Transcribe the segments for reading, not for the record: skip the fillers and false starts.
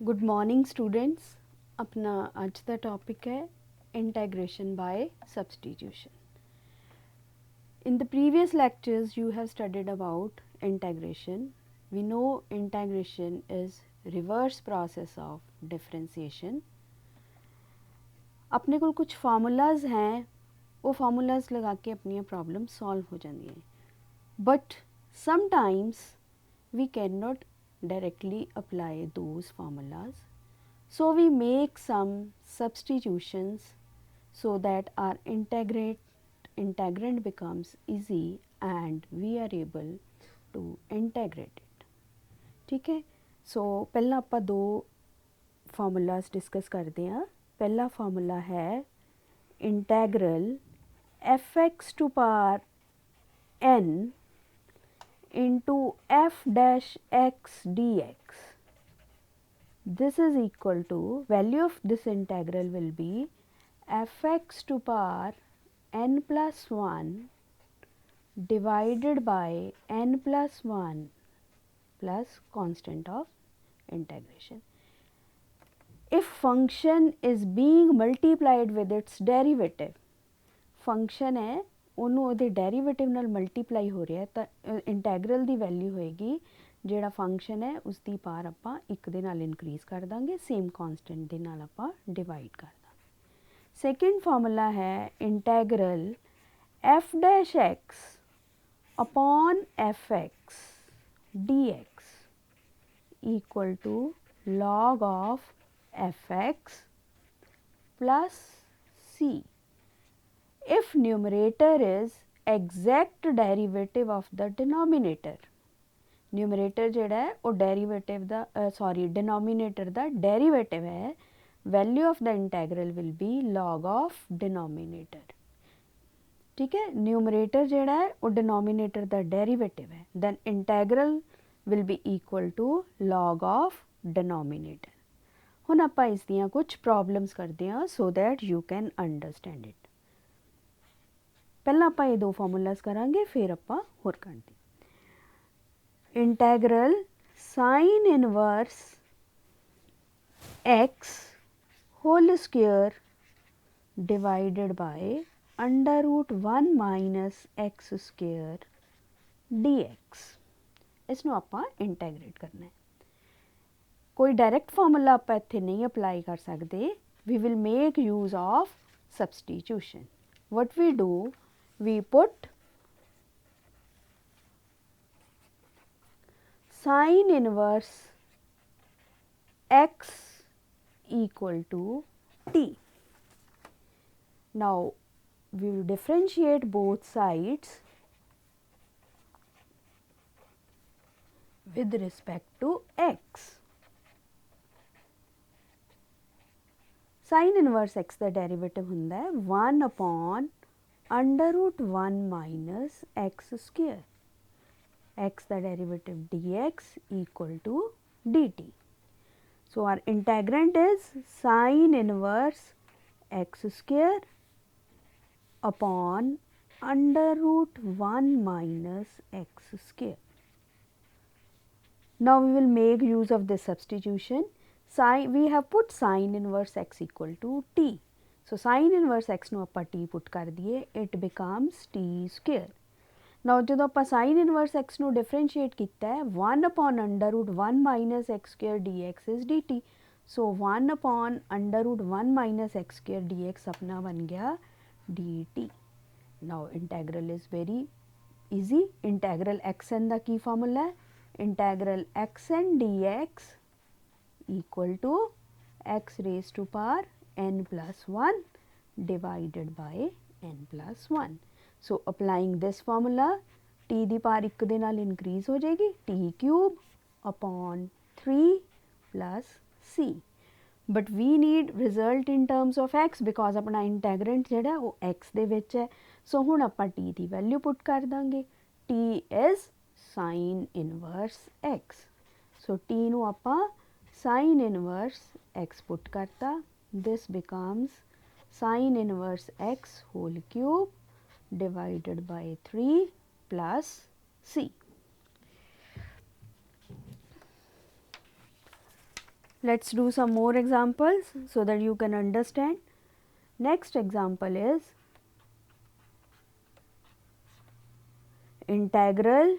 Good morning students. अपना आज का टॉपिक है integration by substitution. In the previous lectures you have studied about integration. We know integration is reverse process of differentiation. अपने को कुछ formulas हैं, वो फार्मूलाज लगा के अपनी प्रॉब्लम सॉल्व हो जाती हैं, but sometimes we cannot directly apply those formulas. So we make some substitutions so that our integrand becomes easy and we are able to integrate it. ठीक है, सो पहला ਆਪਾਂ दो फार्मूलाज डिस्कस करते हैं। पहला फार्मूला है इंटैग्रल f(x) to power n into f dash x dx. This is equal to, value of this integral will be f(x) to power n plus 1 divided by n plus 1 plus constant of integration. If function is being multiplied with its derivative, function है ਉਹਨੂੰ ਉਹਦੇ derivative ਨਾਲ multiply ਹੋ ਰਿਹਾ ਤਾਂ integral ਦੀ value ਹੋਏਗੀ ਜਿਹੜਾ function ਹੈ ਉਸ ਦੀ ਪਾਰ ਆਪਾਂ 1 ਦੇ ਨਾਲ ਇਨਕਰੀਜ਼ ਕਰ ਦਾਂਗੇ, ਸੇਮ ਕਾਂਸਟੈਂਟ ਦੇ ਨਾਲ ਆਪਾਂ ਡਿਵਾਈਡ ਕਰ ਦਾਂਗੇ। ਸੈਕਿੰਡ ਫਾਰਮੂਲਾ ਹੈ integral f dash x upon fx dx equal to log of fx plus c. If numerator is exact derivative of the denominator, numerator जेड़ा है वो derivative दा denominator दा derivative है, value of the integral will be log of denominator. ठीक है, numerator जेड़ा है वो denominator दा derivative है, then integral will be equal to log of denominator. ਹੁਣ ਆਪਾਂ ਇਸ ਦੀਆਂ कुछ problems करते हैं so that you can understand it. पहला ਆਪਾਂ ਇਹ ਦੋ ਫਾਰਮੂਲਾਸ ਕਰਾਂਗੇ, ਫਿਰ ਆਪਾਂ ਹੋਰ ਕਰਦੇ। Integral sine inverse x whole square divided by under root 1 minus x square dx, इसनों ਆਪਾਂ इंटैग्रेट करना है। कोई डायरेक्ट फार्मूला आप इत्थे नहीं अप्लाई कर सकते, we will make use of substitution. What we do, we put sine inverse x equal to t. Now we will differentiate both sides with respect to x. Sine inverse x का derivative ਹੁੰਦਾ है 1 upon under root 1 minus x square, x the derivative dx equal to dt. So our integrand is sine inverse x square upon under root 1 minus x square. Now we will make use of this substitution. We have put sine inverse x equal to t. So sign inverse x ਨੂੰ ਆਪਾਂ t ਪੁੱਟ ਕਰ ਦਈਏ, it becomes t square. Now ਜਦੋਂ ਆਪਾਂ sign inverse x ਨੂੰ differentiate ਕੀਤਾ है 1 upon under root 1 minus x square dx is dt. So 1 upon under root 1 minus x square dx अपना बन गया dt. Now integral is very easy. Integral xn the Ki formula ਹੈ, integral xn dx equal to x raised to power n plus 1 divided by n plus 1. So applying this formula, t ਦੀ ਪਾਰ 1 ਦੇ ਨਾਲ increase ਹੋ ਜਾਏਗੀ, t cube upon 3 plus c. But we need result in terms of x because अपना integrand ਜਿਹੜਾ ਉਹ x ਦੇ ਵਿੱਚ ਹੈ, so ਹੁਣ ਆਪਾਂ t ਦੀ value put ਕਰ ਦਾਂਗੇ, t is sin inverse x. So t ਨੂੰ ਆਪਾਂ sin inverse x put करता, this becomes sin inverse x whole cube divided by 3 plus c. Let's do some more examples so that you can understand. Next example is integral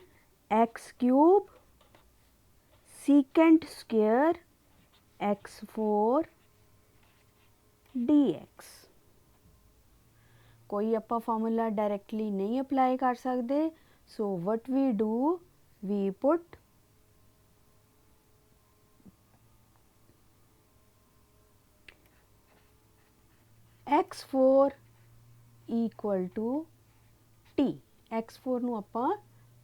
x cube secant square x4 dx. कोई अपा formula directly नहीं apply कर सकते, so what we do, we put x4 equal to t. x4 ਨੂੰ ਆਪਾਂ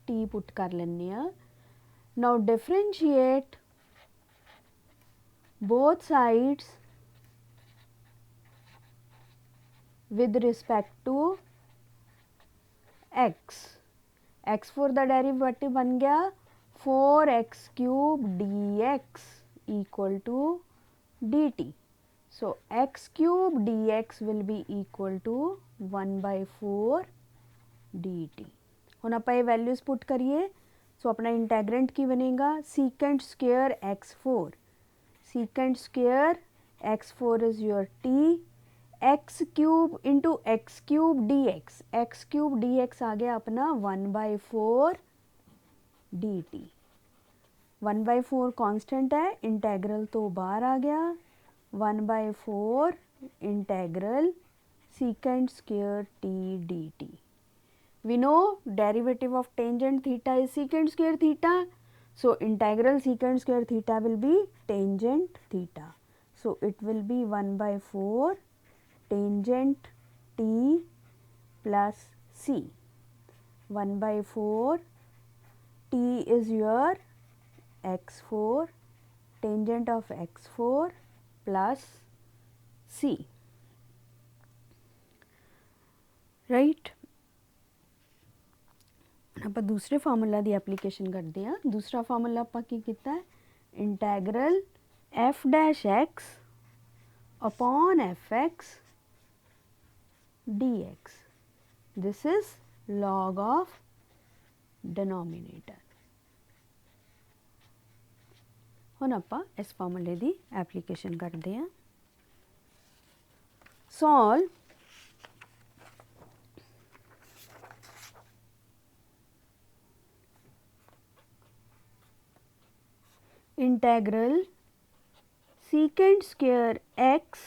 t put कर लेने आ. Now differentiate both sides with respect to x. x4 the derivative ਬਣ ਗਿਆ 4x cube dx equal to dt. So x cube dx will be equal to 1 by 4 dt. ਹੁਣ ਆਪਾਂ ਇਹ ਵੈल्यूज put करिए. सो अपना इंटेग्रेंट की बनेगा secant square x4. secant square x4 is your t. x cube into x cube dx. x cube dx आ गया अपना 1 by 4 dt. 1 by 4 constant है, इंटेग्रल तो बाहर आ गया. 1 by 4 integral secant square t dt. We know derivative of tangent theta is secant square theta. So integral secant square theta will be tangent theta. So it will be 1 by 4 tangent t plus c. 1 by 4 t is your x4, tangent of x4 plus c. Right? ਆਪਾਂ दूसरे formula की application करते हैं. दूसरा formula ਆਪਾਂ की किया है, इंटैग्रल f dash x upon fx dx. This is log of denominator. ਹੁਣ ਆਪਾਂ इस फार्मूले की एप्लीकेशन करते हैं. Solve integral secant square x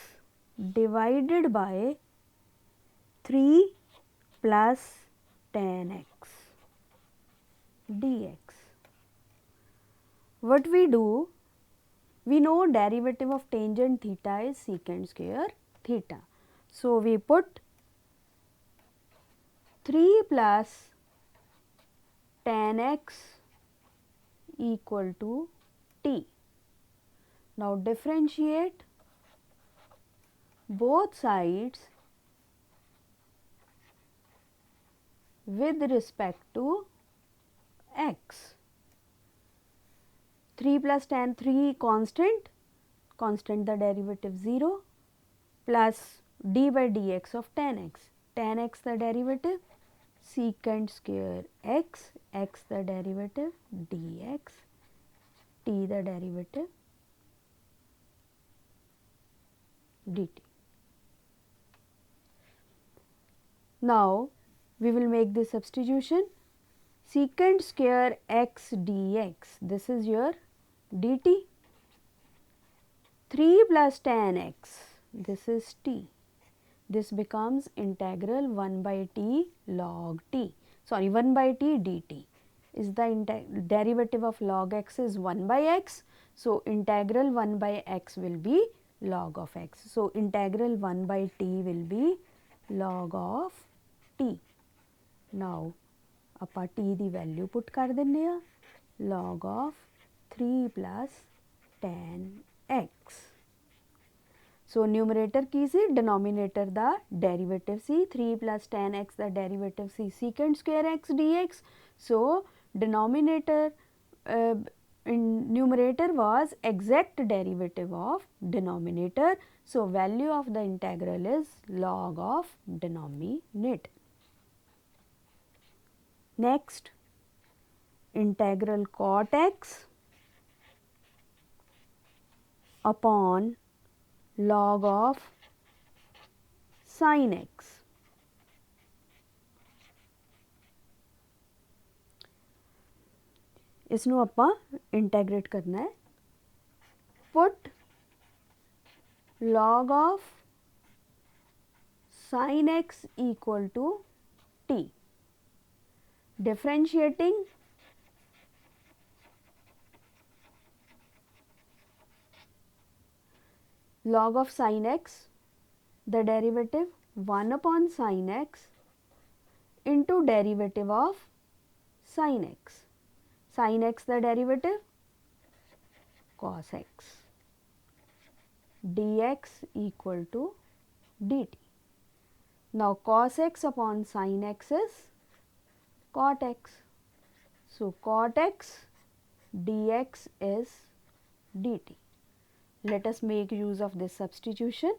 divided by 3 plus tan x dx. What we do, we know derivative of tangent theta is secant square theta. So we put 3 plus tan x equal to t. Now differentiate both sides with respect to x. 3 plus tan 3 constant, constant the derivative 0, plus d by dx of tan x. Tan x the derivative, secant square x, x the derivative dx, t the derivative dt. Now we will make this substitution. Secant square x dx, this is your dt. 3 plus tan x, this is t. This becomes integral 1 by t log t. Sorry, 1 by t dt. Is the derivative of log x is 1 by x. So integral 1 by x will be log of x. So integral 1 by t will be log of t. Now ਆਪਾਂ t ਦੀ value ਪੁੱਟ ਕਰ ਦਿੰਨੇ ਆ, log of 3 plus tan x. So numerator Ki C, denominator the derivative C, 3 plus tan x the derivative C secant square x dx. So denominator in numerator was exact derivative of denominator. So value of the integral is log of denominator. Next, integral cot x upon log of sin x. इसनों आपां इंटैग्रेट करना है. Put log of sin x equal to t. Differentiating log of sin x, the derivative 1 upon sin x into derivative of sin x. Sin x the derivative cos x dx equal to dt. Now cos x upon sin x is cot x. So cot x dx is dt. Let us make use of this substitution.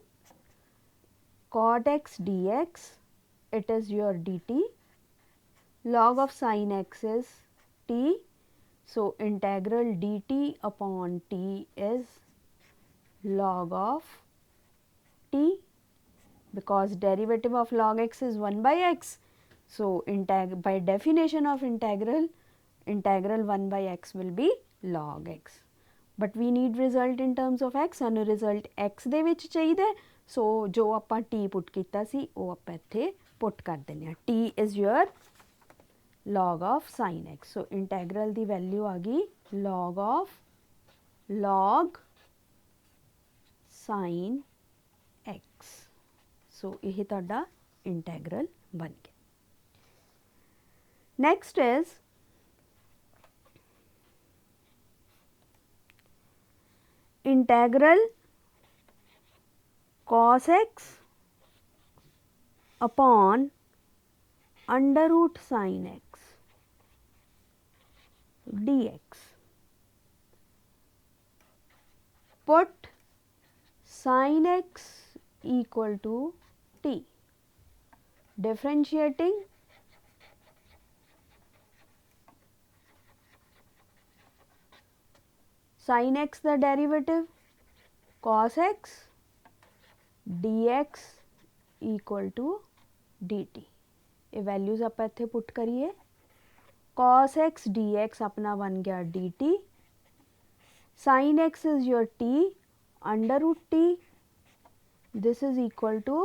Cot x dx, it is your dt. Log of sin x is t. So integral dt upon t is log of t, because derivative of log x is 1 by x. So by definition of integral 1 by x will be log x. But we need result in terms of x, and result x ਦੇ ਵਿੱਚ ਚਾਹੀਦਾ ਹੈ. So ਜੋ ਆਪਾਂ t put ਕੀਤਾ ਸੀ ਉਹ ਆਪਾਂ ਇੱਥੇ put ਕਰ ਦਿੰਦੇ ਹਾਂ. t is your log of sin x. So integral the value ਆ ਗਈ log sin x. So ਇਹ ਤੁਹਾਡਾ integral ਬਣ ਗਿਆ. Next is integral cos x upon under root sin x dx. Put sin x equal to t. Differentiating sin x the derivative cos x dx equal to dt. ये values आप इत्थे put करिए. cos x dx अपना बन गया dt. sin x is your t under root t. This is equal to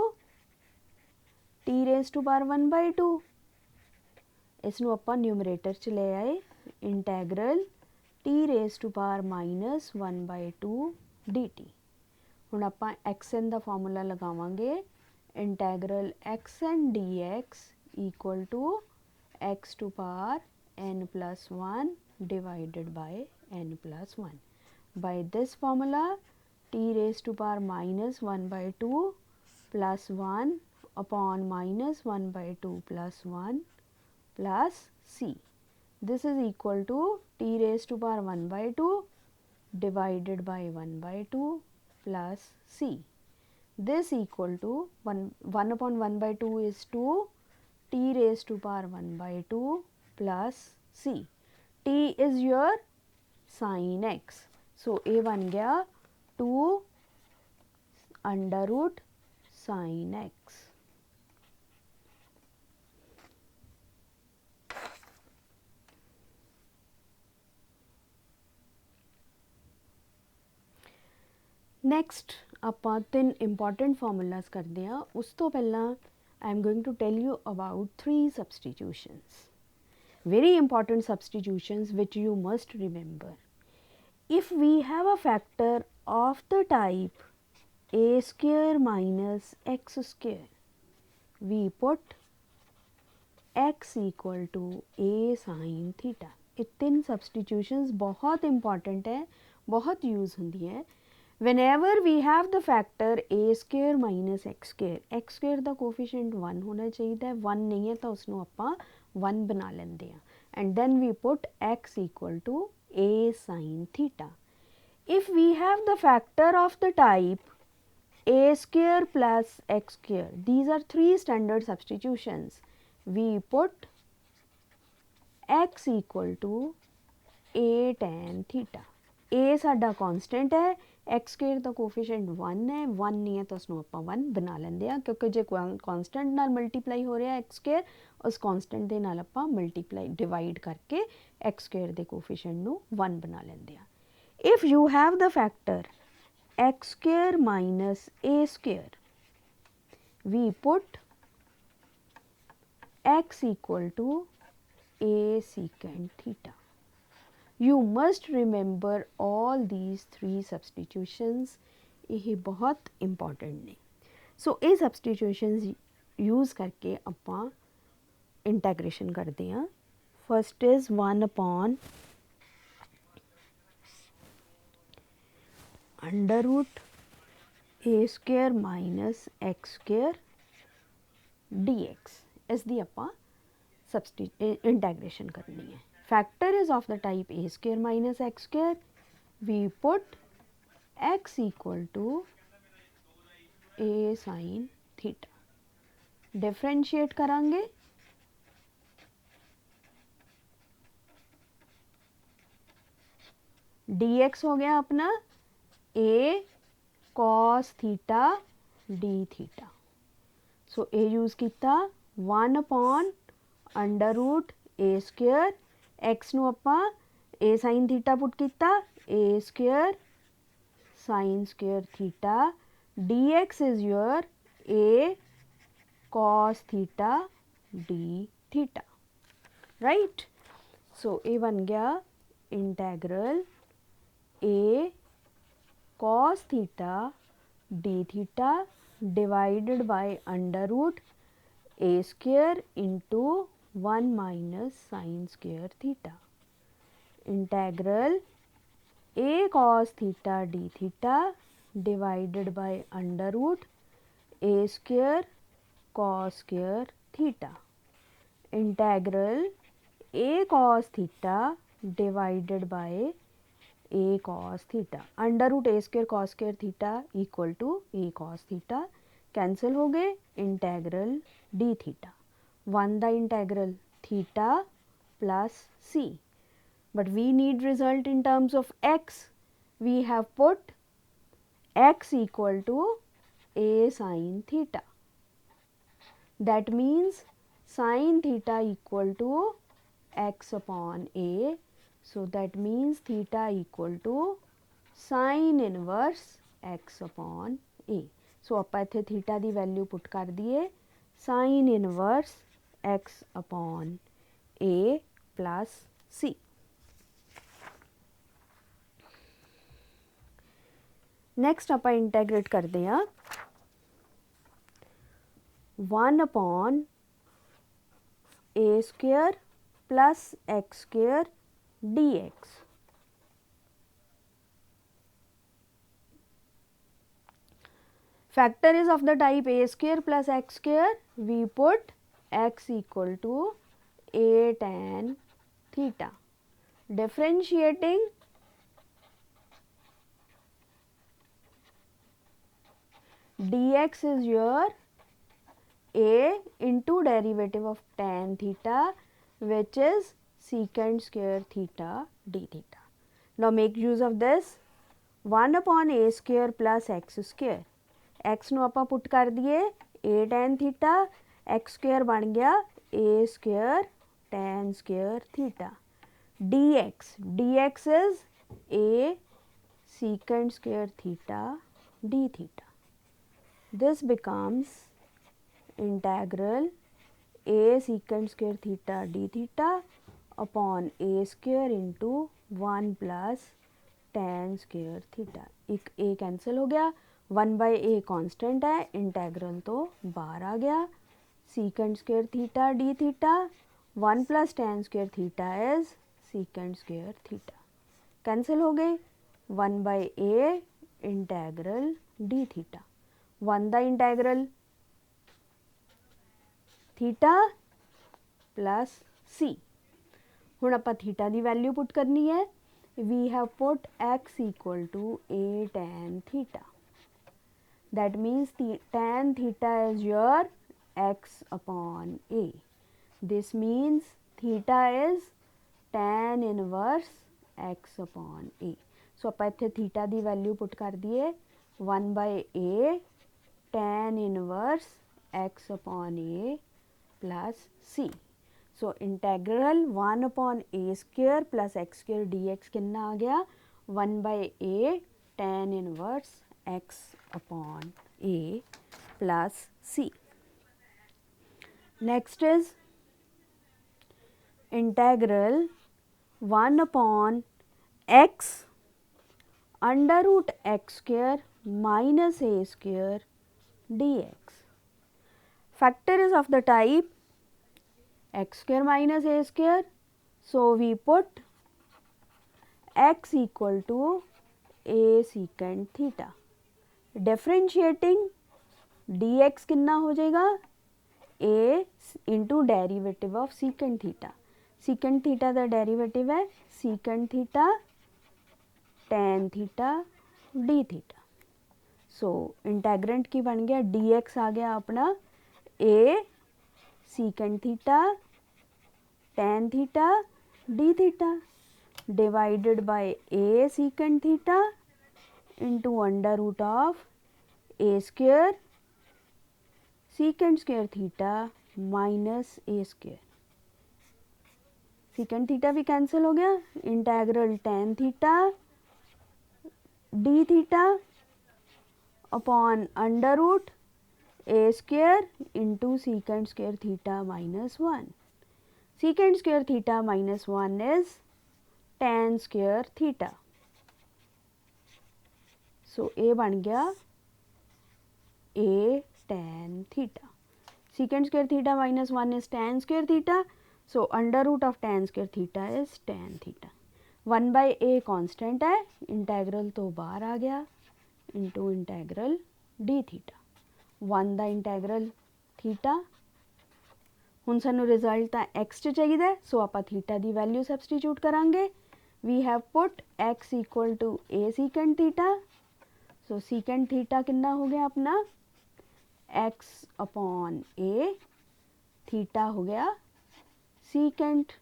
t raised to power 1 by 2. इसनों ਆਪਾਂ numerator च ले आए. इंटैग्रल t raised to power minus 1 by 2 dt. ਹੁਣ ਆਪਾਂ xn ਦਾ ਫਾਰਮੂਲਾ ਲਗਾਵਾਂਗੇ. इंटैग्रल xn dx equal to x to power n plus 1 divided by n plus 1. By this formula t raised to power minus 1 by 2 plus 1 upon minus 1 by 2 plus 1 plus c. This is equal to t raised to power 1 by 2 divided by 1 by 2 plus c. This equal to 1 upon 1 by 2 is 2, t raised to power 1 by 2 plus c. t is your sin x. So a बन गया 2 under root sin x. Next ਆਪਾਂ ਤਿੰਨ important formulas ਕਰਦੇ ਹਾਂ. ਉਸ ਤੋਂ ਪਹਿਲਾਂ I am going to tell you about 3 substitutions. Very important substitutions which you must remember. If we have a factor of the type a square minus x square, we put x equal to a sin theta. ये तीन substitutions बहुत important है, बहुत use होंदी है. Whenever we have the factor a square minus x square the coefficient 1 होना चाहिए. 1 नहीं है तो उसनों ਆਪਾਂ 1 बना लेंदे हैं. And then we put x equal to a sin theta. If we have the factor of the type a square plus x square, these are 3 standard substitutions. We put x equal to a tan theta. ए साडा constant है, x square का coefficient 1 है, 1 नहीं है तो उसनों आपां 1 बना लेंदे आ, क्योंकि जे कॉन्सटेंट नाल मल्टीप्लाई हो रहा है एक्स स्क्वेयर, उस कॉन्सटेंट दे नाल आपां मल्टीप्लाई डिवाइड करके एक्स स्क्वेयर के कोफिशिएंट नूं 1 बना लेंदे आ। If you have the factor x square minus a square, we put x equal to a secant theta. You must remember all these three substitutions. ये बहुत important ने। So ये substitutions use करके अपना integration करते हैं। First is 1 upon under root a square minus x square dx। इसकी ਆਪਾਂ इंटैग्रेशन करनी है। Factor is of the type a square minus x square, we put x equal to a sine theta. Differentiate करांगे, dx हो गया अपना a cos theta d theta. So a use किया 1 upon under root a square, x नूं आपां a sine theta put किया, a square sine square theta, d x is your a cos theta d theta, right. So ये बन गया integral a cos theta d theta divided by under root a square into 1 minus sine square theta, integral a cos theta d theta divided by under root a square cos square theta, integral a cos theta divided by a cos theta, under root a square cos square theta equal to a cos theta, cancel हो गए, integral d theta, 1 the integral theta plus C, but we need result in terms of x. We have put x equal to a sin theta. That means sin theta equal to x upon a. So that means theta equal to sin inverse x upon a. So ਆਪਾਂ ਇੱਥੇ theta ਦੀ value put ਕਰ ਦਈਏ sin inverse x upon a plus c. Next आप integrate करते हैं 1 upon a square plus x square d x, factor is of the type a square plus x square, we put x equal to a tan theta, differentiating dx is your a into derivative of tan theta, which is secant square theta d theta. Now make use of this 1 upon a square plus x square, x ਨੂੰ ਆਪਾਂ put कर दिए a tan theta, x square बन गया a square tan square theta, dx, dx is a secant square theta d theta. This becomes integral a secant square theta d theta upon a square into 1 plus tan square theta. एक a cancel हो गया, 1 by a constant है, integral तो बाहर आ गया, secant square theta d theta 1 plus tan square theta is secant square theta, cancel हो गए, 1 by a integral d theta, 1 the integral theta plus c. हुण आपां थीटा की वैल्यू पुट करनी है, we have put x equal to a tan theta, that means tan theta is your x upon a, this means theta is tan inverse x upon a. So ਆਪਾਂ ਇੱਥੇ theta ਦੀ value ਪੁੱਟ ਕਰ ਦਈਏ 1/a tan inverse x upon a plus c. So integral 1 upon a square plus x square dx कितना आ गया 1/a tan inverse x upon a plus c. Next is integral 1 upon x under root x square minus a square dx. Factor is of the type x square minus a square. So we put x equal to a secant theta. Differentiating dx कितना हो जाएगा a into derivative of secant theta. Secant theta का derivative है secant theta tan theta d theta. So integrand की बन गया dx आ गया अपना a secant theta tan theta d theta divided by a secant theta into under root of a square secant square theta minus a square. secant theta भी cancel हो गया integral tan theta d theta upon under root a square into secant square theta minus 1. Secant square theta minus 1 is tan square theta. So a बन गया a tan theta. Secant square theta minus 1 is tan square theta. So under root of tan square theta is tan theta. 1/a constant है integral तो बाहर आ गया into integral d theta. 1 ਦਾ integral theta ਹੁਣ ਸਾਨੂੰ result ਤਾਂ x 'ਚ ਚਾਹੀਦਾ ਸੋ ਆਪਾਂ ਥੀਟਾ ਦੀ ਵੈਲਿਊ ਸਬਸਟੀਟਿਊਟ ਕਰਾਂਗੇ we have put x equal to a secant theta. So secant theta कितना हो गया अपना x upon a theta हो गया secant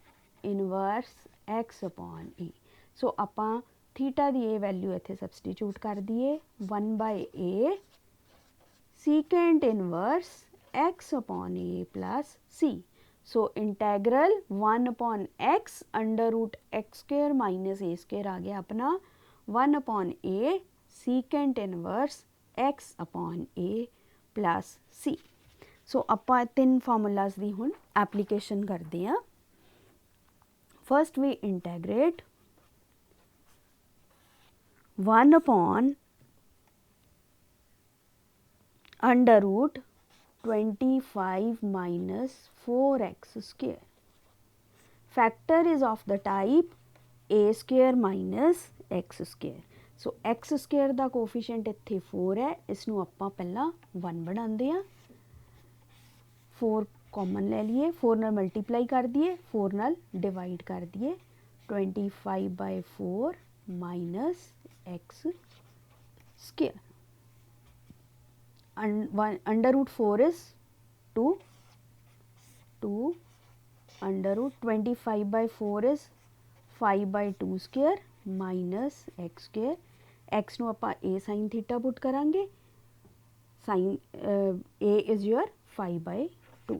inverse x upon a. So ਆਪਾਂ थीटा ਦੀ ਇਹ ਵੈਲਿਊ ਇੱਥੇ ਸਬਸਟੀਟਿਊਟ ਕਰ ਦਈਏ 1/a secant inverse x upon a plus c. So integral 1 upon x under root x square minus a square आ गया अपना 1 upon a secant inverse x upon a plus c. So ਆਪਾਂ ਤਿੰਨ formulas ਦੀ ਹੁਣ application ਕਰਦੇ ਹਾਂ. First we integrate 1 upon under root 25 minus 4x square. Factor is of the type a square minus x square. So x square the coefficient ਇੱਥੇ 4 ਹੈ ਇਸਨੂੰ ਆਪਾਂ ਪਹਿਲਾਂ 1 ਬਣਾਉਂਦੇ ਹਾਂ 4 कॉमन ले लिए 4 ਨਾਲ ਮਲਟੀਪਲਾਈ ਕਰ ਦਈਏ 4 ਨਾਲ ਡਿਵਾਈਡ ਕਰ ਦਈਏ 25/4 minus x square. Under root 4 is 2 under root 25/4 is 5/2 square minus x square. x ਨੂੰ ਆਪਾਂ a sin theta ਪੁੱਟ ਕਰਾਂਗੇ sin a is your 5/2.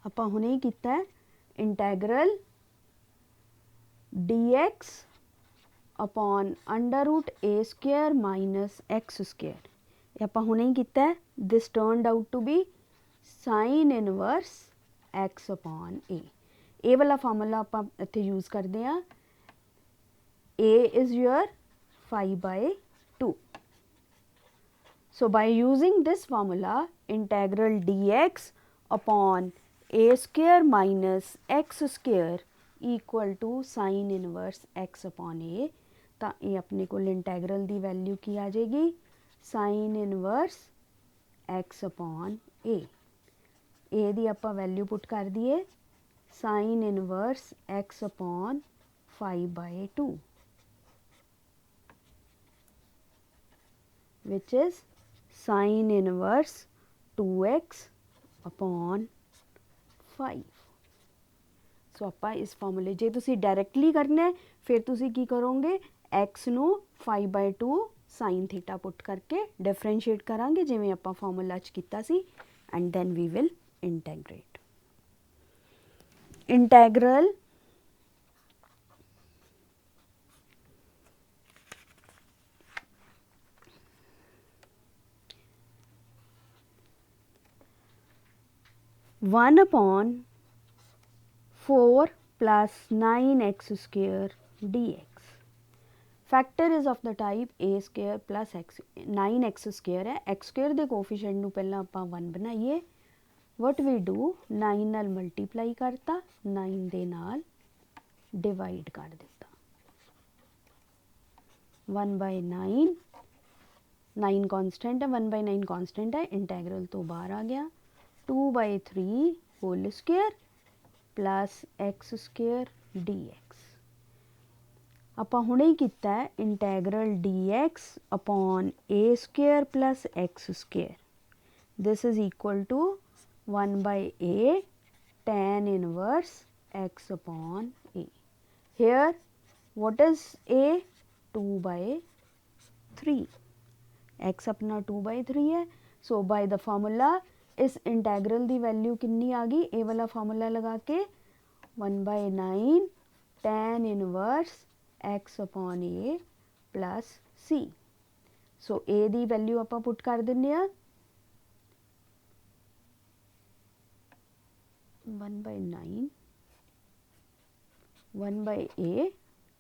ਆਪਾਂ ਹੁਣੇ ਹੀ ਕੀਤਾ ਹੈ integral dx upon under root a square minus x square. ये ਆਪਾਂ ਹੁਣੇ ਹੀ ਕੀਤਾ है this turned out to be sin inverse x upon a. ਇਹ ਵਾਲਾ ਫਾਰਮੂਲਾ ਆਪਾਂ ਇੱਥੇ ਯੂਜ਼ ਕਰਦੇ ਹਾਂ a is your 5/2. So by using this formula integral dx upon a square minus x square equal to sin inverse x upon a. ਤਾਂ ਇਹ ਆਪਣੇ ਕੋਲ ਇੰਟੈਗਰਲ ਦੀ ਵੈਲਿਊ ਕੀ ਆ ਜਾਏਗੀ sin inverse x upon a. a ਦੀ ਆਪਾਂ value ਪੁੱਟ ਕਰ ਦਈਏ sin inverse x upon 5/2 which is sin inverse 2x upon 5। सो ਆਪਾਂ इस फॉर्मूले जे तुसी डायरेक्टली करना है फिर तुसी की करोगे x ਨੂੰ 5/2 sin थीटा पुट करके डिफरेंशिएट करांगे जिवें ਆਪਾਂ फॉर्मूला च कीता सी and then we will integrate. Integral one upon 4 plus 9x square dx। Factor is of the type a square plus x 9x square है x स्क्वेयर के कोफिशिएंट ਨੂੰ ਪਹਿਲਾਂ ਆਪਾਂ 1 ਬਣਾਈਏ वट वी डू 9 ਨਾਲ ਮਲਟੀਪਲਾਈ करता 9 ਦੇ ਨਾਲ डिवाइड कर दिता 1/9 9 कांस्टेंट है 1/9 कांस्टेंट है इंटैग्रल तो बाहर आ गया 2/3 whole square plus x square d x. ਆਪਾਂ ਹੁਣੇ ਹੀ ਕੀਤਾ ਹੈ integral d x upon a square plus x square this is equal to 1/a tan inverse x upon a। here what is a 2/3 x अपना 2/3 है सो by the formula इस इंटैग्रल की value कितनी आ गई ए वाला फार्मूला लगा के 1/9 tan inverse x upon a plus c। So a की वैल्यू आप पुट कर देने 1/9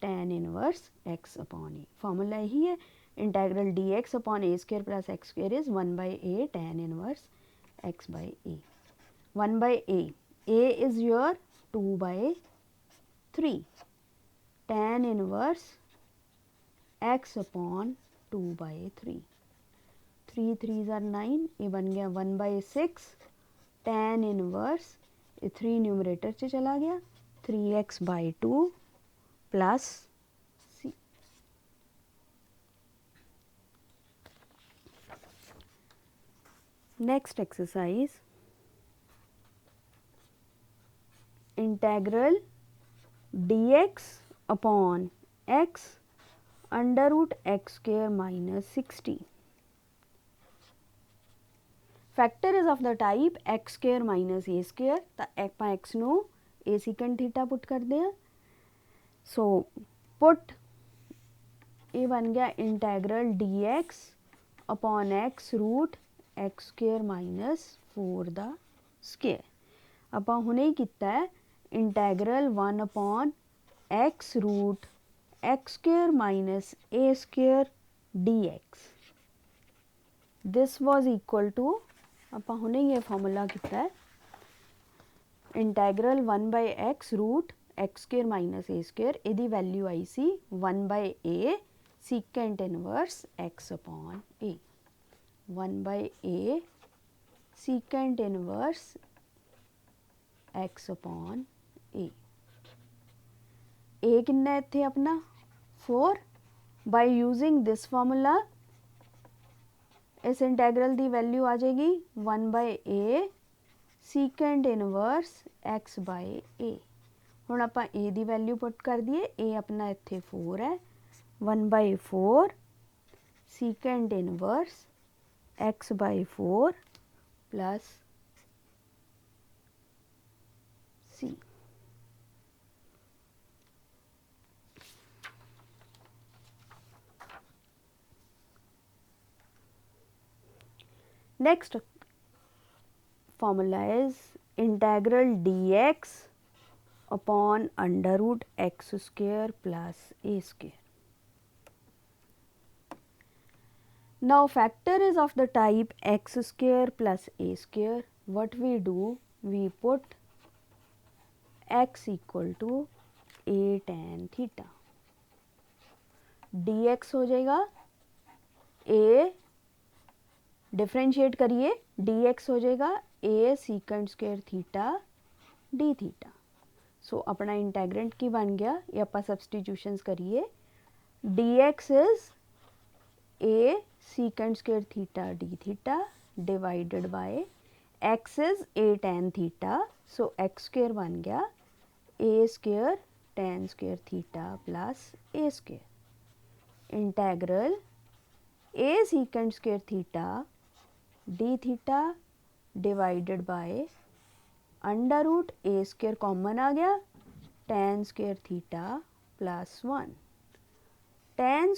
tan inverse x upon a formula यही है integral d x upon a square plus x square is 1/a tan inverse x by a 1/a a is your 2/3 tan inverse x upon 2/3 3 3s are 9 ये बन गया 1/6 tan inverse ये 3 numerator से चला गया 3x/2 plus c। Next exercise integral dx upon x under root x square minus 60। Factor is of the type x square minus a square तो ਆਪਾਂ x ਨੂੰ a secant थीटा पुट करते हैं so put ये बन गया integral dx upon x root x square minus 4 the square. ਆਪਾਂ ਹੁਣੇ ही किया है integral 1 upon x root x square minus a square d x this was equal to आप हुणे ये फॉर्मूला किया है integral 1/x root x square minus a square यदी value I see 1/a secant inverse x upon a 1/a secant inverse x upon a कितना है इत्थे अपना 4 बाय यूजिंग दिस फार्मूला इस इंटैग्रल की वैल्यू आ जाएगी 1/a secant inverse x by a। हुण आपां a की वैल्यू पुट कर दिए a अपना इत्थे 4 है 1/4 secant inverse x by 4 plus c। Next formula is integral dx upon under root x square plus a square. Now factor is of the type x square plus a square what we do we put x equal to a tan theta dx हो जाएगा a differentiate करिए dx हो जाएगा a secant square theta d theta. So अपना integrand की बन गया ये आप सब्सटीट्यूशंस करिए dx is a secant square theta d theta divided by x is a tan theta, so x square बन गया a square tan square theta plus a square integral a secant square theta d theta divided by under root a square common आ गया tan square theta plus 1 tan